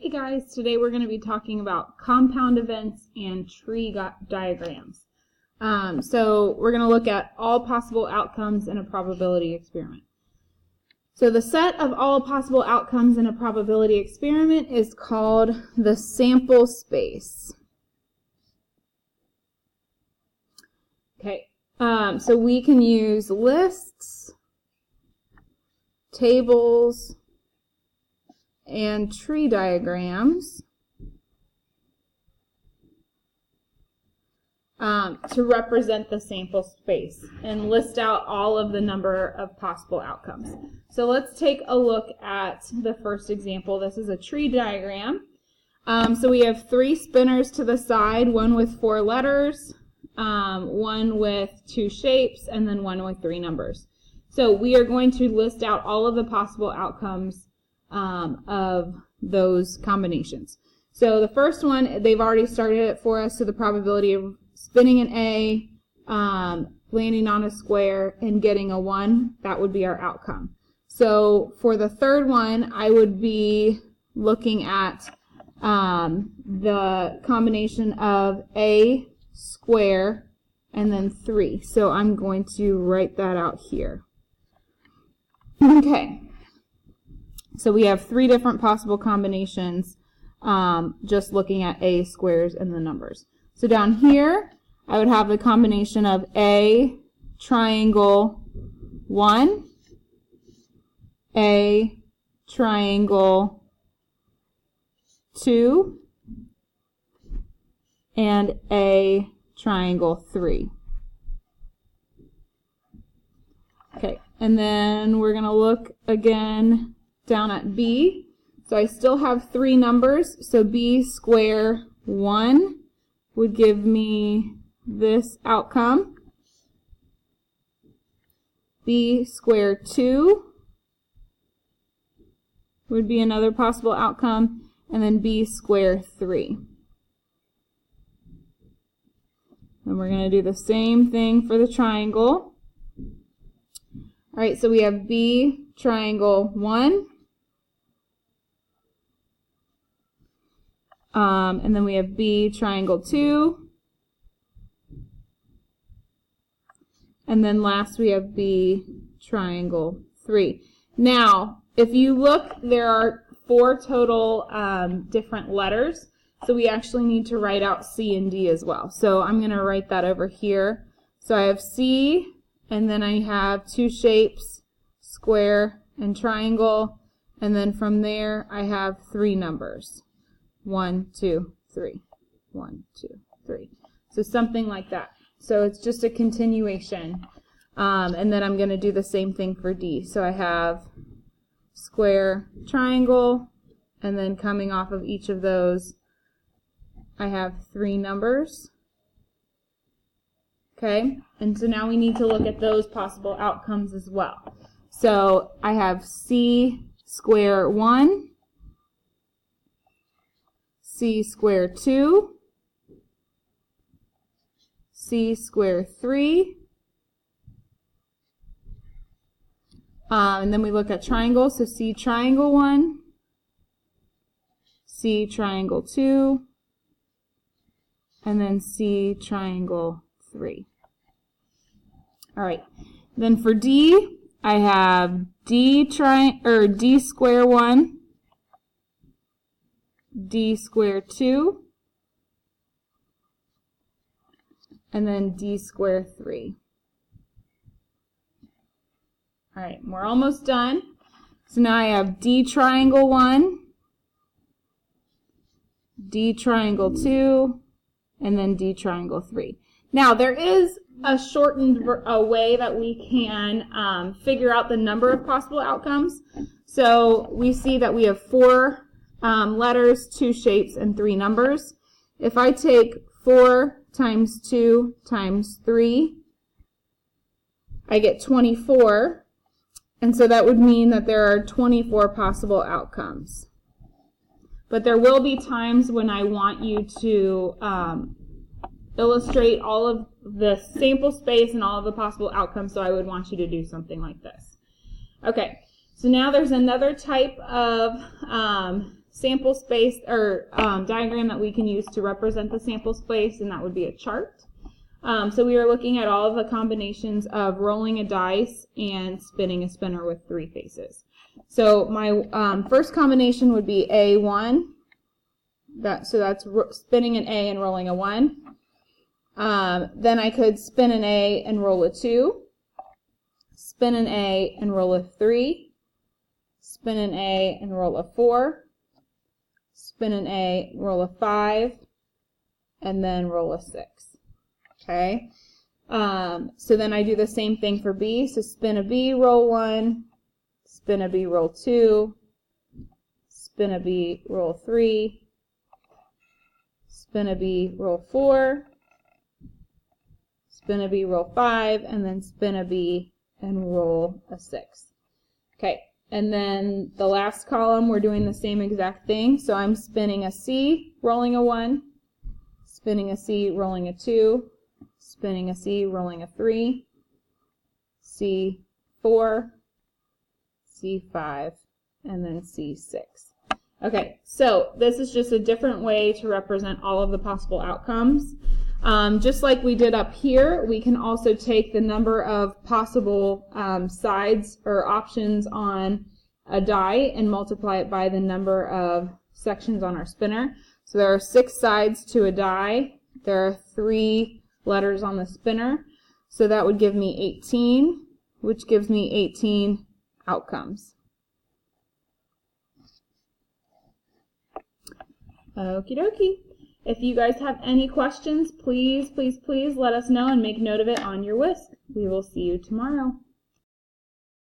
Hey guys, today we're going to be talking about compound events and tree diagrams. So we're going to look at all possible outcomes in a probability experiment. So the set of all possible outcomes in a probability experiment is called the sample space. Okay, so we can use lists, tables, and tree diagrams to represent the sample space and list out all of the number of possible outcomes. So let's take a look at the first example. This is a tree diagram. So we have 3 spinners to the side, one with 4 letters, one with 2 shapes, and then one with 3 numbers. So we are going to list out all of the possible outcomes of those combinations. So the first one, they've already started it for us, so the probability of spinning an A, landing on a square, and getting a 1, that would be our outcome. So for the third one, I would be looking at the combination of A square and then 3. So I'm going to write that out here. Okay. So we have 3 different possible combinations, just looking at A squares and the numbers. So down here, I would have the combination of A triangle 1, A triangle 2, and A triangle 3. Okay, and then we're going to look again down at B. So I still have 3 numbers, so B square 1 would give me this outcome. B square 2 would be another possible outcome, and then B square 3. And we're going to do the same thing for the triangle. All right, so we have B triangle 1. And then we have B triangle 2. And then last we have B triangle 3. Now, if you look, there are 4 total different letters. So we actually need to write out C and D as well. So I'm going to write that over here. So I have C, and then I have 2 shapes, square and triangle. And then from there, I have 3 numbers. 1, 2, 3. 1, 2, 3. So something like that. So it's just a continuation. And then I'm going to do the same thing for D. So I have square, triangle, and then coming off of each of those, I have 3 numbers. Okay? And so now we need to look at those possible outcomes as well. So I have C square 1, C square 2, C square 3, and then we look at triangles, so C triangle 1, C triangle 2, and then C triangle 3. All right, then for D, I have D square 1, D square 2, and then D square 3. All right, we're almost done. So now I have D triangle 1, D triangle 2, and then D triangle 3. Now there is a shortened way that we can figure out the number of possible outcomes. So we see that we have 4 letters, 2 shapes, and 3 numbers. If I take 4 times 2 times 3, I get 24. And so that would mean that there are 24 possible outcomes. But there will be times when I want you to illustrate all of the sample space and all of the possible outcomes, so I would want you to do something like this. Okay, so now there's another type of sample space or diagram that we can use to represent the sample space, and that would be a chart. So we are looking at all of the combinations of rolling a dice and spinning a spinner with 3 faces. So my first combination would be A1. So that's spinning an A and rolling a 1. Then I could spin an A and roll a 2. Spin an A and roll a 3. Spin an A and roll a 4. Spin an A, roll a 5, and then roll a 6. Okay. So then I do the same thing for B. So spin a B, roll 1. Spin a B, roll 2. Spin a B, roll 3. Spin a B, roll 4. Spin a B, roll 5, and then spin a B and roll a 6. Okay. And then the last column, we're doing the same exact thing. So I'm spinning a C, rolling a 1, spinning a C, rolling a 2, spinning a C, rolling a 3, C4, C5, and then C6. Okay, so this is just a different way to represent all of the possible outcomes. Just like we did up here, we can also take the number of possible sides or options on a die and multiply it by the number of sections on our spinner. So there are 6 sides to a die. There are 3 letters on the spinner. So that would give me 18, which gives me 18 outcomes. Okie dokie. If you guys have any questions, please let us know and make note of it on your whisk. We will see you tomorrow.